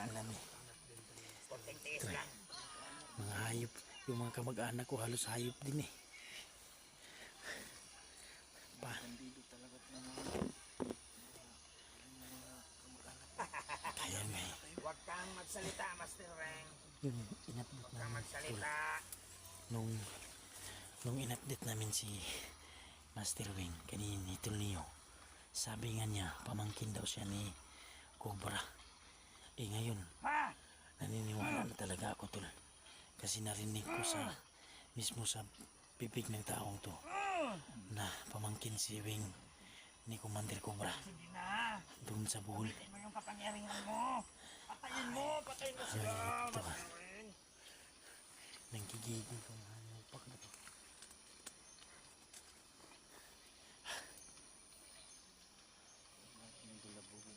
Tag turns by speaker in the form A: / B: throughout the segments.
A: tinamaan namin. Ito eh, mga hayop. Yung mga kamag-anak ko halos hayop din eh. Kaya nga eh.
B: Huwag kang magsalita, Master Weng.
A: Yung in-update
B: Huwag kang
A: namin.
B: magsalita.
A: Nung in-update namin si Master Wing kanina ni Tulio, sabi nga niya pamangkin daw siya ni Cobra. Eh ngayon naniniwala na talaga ako, tol, kasi narinig ko mismo sa bibig ng taong to na pamangkin si Wing ni Commander Cobra
B: Sige na.
A: doon sa buhol.
B: Pilitin mo yung kapangyarihan mo. Patayin mo sila.
A: Ito ka,
B: Master Weng.
A: nanggigigil ko nga yung pagdato.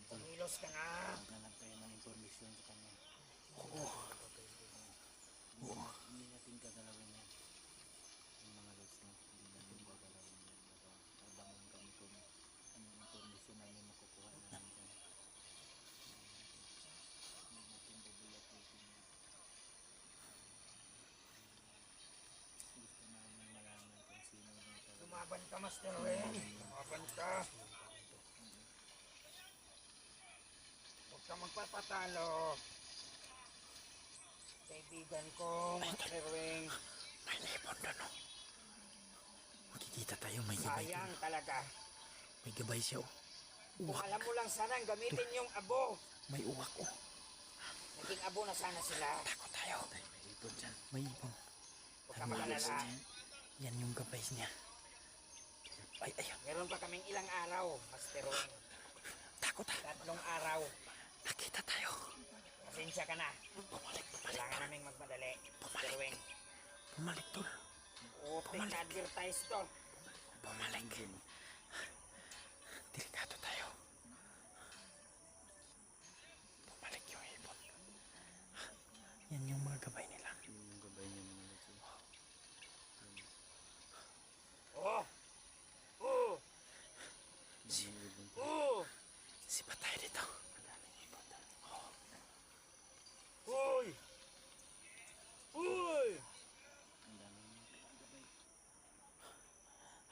B: Kumilos ka na.
C: Naghanap tayo ng informasyon sa kanya.
A: Oo.
C: Hindi natin gagalawin yan. Yung mga lods na hindi natin gagalawin yan. Abangan kami kung anong informasyon namin makukuha namin dyan. Hindi natin bubulaputin yan. Gusto namin malaman kung sino yung talaga.
B: Lumaban ka, Master Weng. Lumaban ka. Huwag kang magpapatalo. Kaibigan ko, Master Weng.
A: May lepon doon, no? Makikita tayo, may gabay.
B: Sayang talaga.
A: May gabay siya, oh.
B: Kung
A: Uwak.
B: alam mo lang sana gamitin yung abo.
A: May uwak, oh.
B: Naging abo na sana sila.
A: Takot tayo. May ipon dyan. May ipon.
B: Huwag ka magalala.
A: Yan yung gabay niya. Ay, ayun.
B: Meron pa kaming ilang araw, Master Weng.
A: Takot, ah.
B: 3 araw.
A: Nakita tayo.
B: Pasensya ka na.
A: Bumalik.
B: Kailangan naming magmadali, Master Weng.
A: Bumalik, tol.
B: Utik na advertise to.
A: Bumalik. Delikado tayo. Bumalik yung ipon. Yan yung mga gabay nila.
C: Yung gabay niya mga lods.
B: Oh! Oh!
C: Yung ibon to.
B: Oh!
A: Sipa tayo dito. Madaming ipon doon. Oh.
B: Uy! Uy!
C: Ang daming gabay.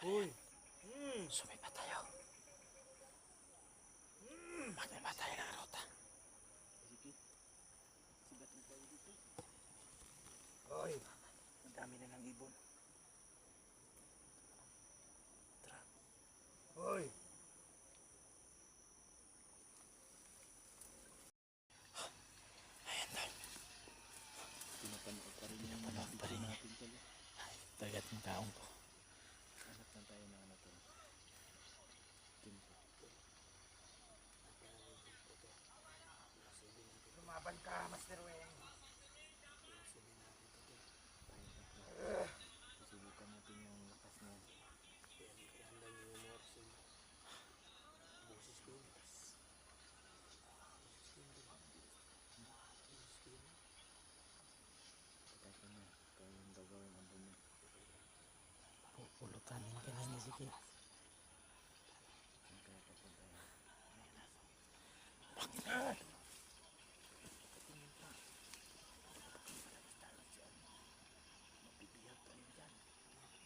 B: Uy!
A: Sumipa tayo. Magniba tayo ng ruta.
C: Sige. Sibat na tayo dito.
B: Uy!
A: Ang dami na ng ibon. Tara.
B: Uy!
A: Ayan, tol.
C: Pinapanood pa rin yung
A: Pinapanood pa rin
C: natin pala.
A: Tagat ng taong to.
C: Hanap lang tayo ng ano to. Timpo.
B: Lumaban ka, Master Weng.
C: Susubukan natin yung lakas niya. Patay na. Kaya yung gagawin ang bumi.
A: Pupulutanin ka na niya, sige.
C: Saan kaya papunta yan? Mapipihag tayo dyan.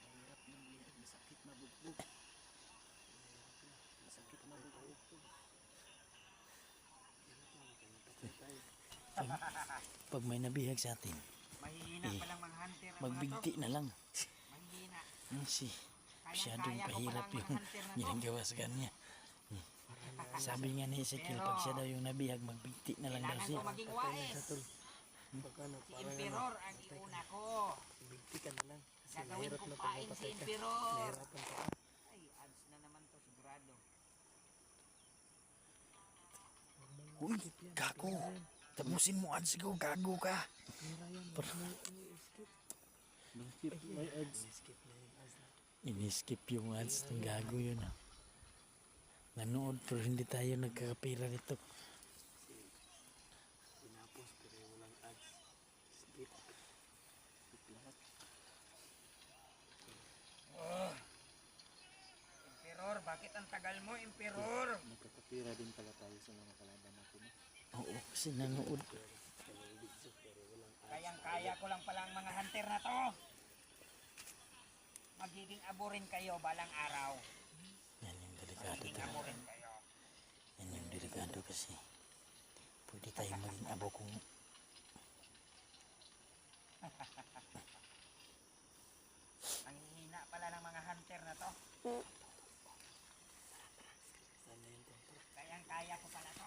C: Mahirap ng bihag. Masakit mabugbog. Masakit mabugbog.
A: Pag may nabihag sa atin,
B: Mahihina palang mga hunter ang
A: magbigti
B: mga
A: na lang.
B: to. Mahihina.
A: Masyadong
B: Kayang-kaya ko
A: pahirap
B: palang
A: yung
B: mga hunter na to.
A: ginagawa sa kanya. Sabi nga ni Ezekiel, pag siya daw yung nabihag, magbigti na lang daw
B: Kailangan
A: siya.
B: ko maging wais. Si Emperor ang iuna ko.
A: Bigti ka na lang.
B: Gagawin ko pain si Emperor. Ay, ads na naman to, sigurado.
A: Uy, gago. Tapusin mo, ads ko, gago ka.
C: May ads.
A: Ini-skip yung ads, ng gago yun. Ah. Nanood pero hindi tayo nagkakapira nito.
C: Tinapos pero walang ads. Skip. Skip lahat.
B: Emperor, bakit ang tagal mo, Emperor?
C: Nagkakapira din pala tayo sa mga kalaban natin.
A: Oo, kasi nanood.
B: Kayang-kaya ko lang pala ang mga hunter na to. Magiging abo rin kayo balang araw.
A: Yan yung delikado
B: Magiging
A: talaga.
B: abo rin kayo.
A: Yan yung delikado kasi. Pwede tayong maging abo kung
B: Ang hihina pala ng mga hunter na to.
C: Sana yun, Tonto.
B: Kayang-kaya ko pala to.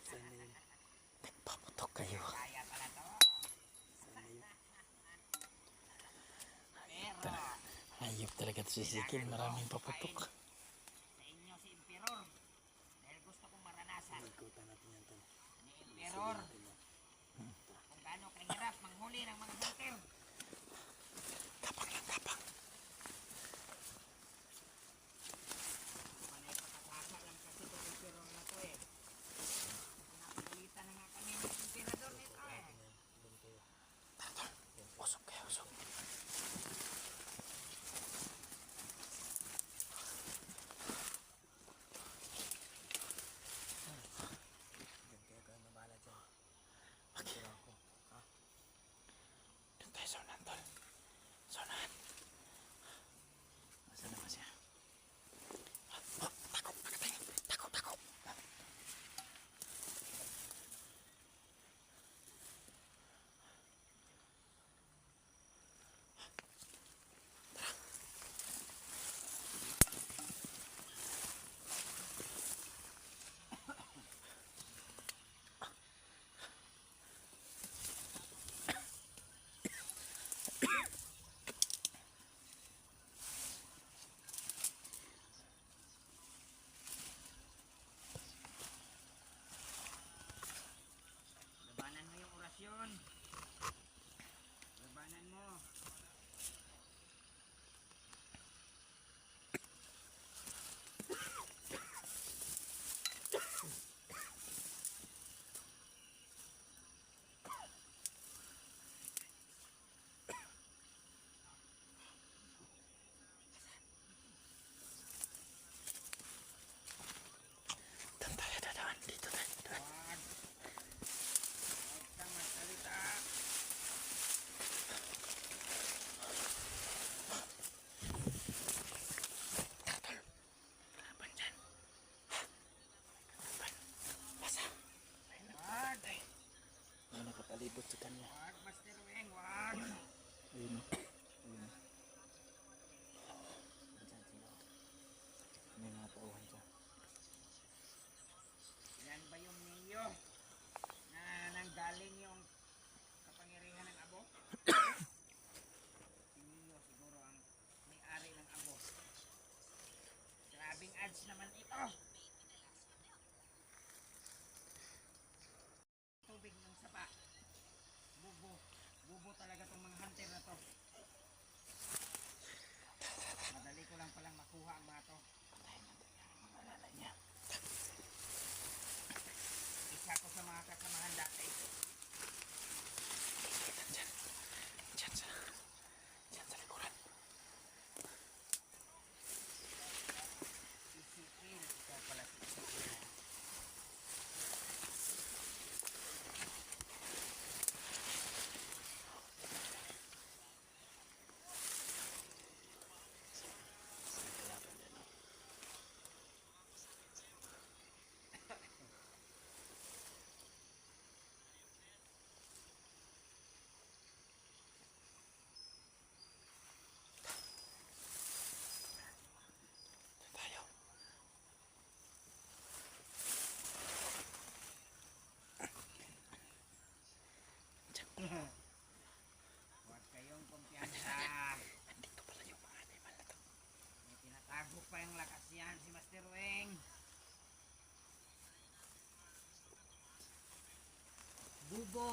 C: Sana yun.
A: paputok kayo.
B: Kaya pala to.
C: Sana yun.
B: Pero
A: Hayop talaga to si Sikin. Maraming paputok.
B: sa inyo si Emperor. Dahil gusto kong maranasan
C: Ikutan natin yan, Ton.
B: ni Emperor
C: Natin yan.
B: kung gaano kahirap manghuli ng mga hunter.
A: Kapag lang, kapag.
B: Panay pakasasa lang kasi itong Emperor na to eh. Pinapagalitan na nga kami ng Emperador nito eh.
C: Doon kayo.
A: Usok kayo, usok.
C: Diyan kayo kayo mabala dyan.
A: Okay.
C: Pero ako. Ha?
A: Doon tayo sa unan, tol. Sa unahan. Masa naman siya? Oh, takot, pakatay. Takot, takot.
B: Labanan mo yung orasyon. Labanan mo.
A: Doon tayo dadaan. Dito tayo dadaan.
B: Huwag. Huwag kang magsalita.
A: Tol. Laban dyan. Laban. Basa.
B: Huwag.
C: May nakapalibot sa kanya.
B: Huwag, Master Weng. Huwag.
C: Ayun. Ayun. Diyan sila. May mga tauhan dyan.
B: Yan ba yung ninyo na nanggaling yung kapangyarihan ng abo? Si Neo siguro ang may-ari ng abo. Grabing ads naman ito. Tubig ng sapa. Bubo. Bubo talaga tong mga hunter na to. Madali ko lang palang makuha ang mga to.
A: Alala niya.
B: Isa ko sa mga kasamahan dati.
A: Dyan. Dyan sa... Dyan sa likuran.
B: Isikil. Ikaw pala si Isikil.
A: Doon tayo.
B: Huwag kayong kumpiyansa.
A: Andito pala yung mga animal na to.
B: May tinatago pa yung lakas yan si Master Weng. Bubo.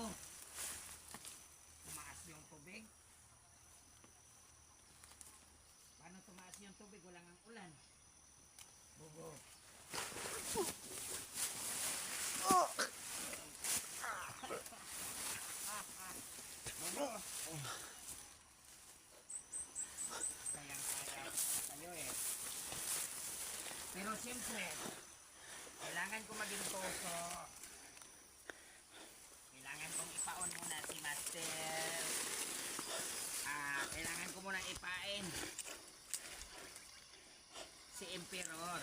B: Tumaas yung tubig. Paano tumaas yung tubig? Walang ang ulan. Bubo. Bubo. Kayang-kaya ko na kayo eh. Pero siyempre, kailangan ko maging toso. mo nang ipain si Emperor.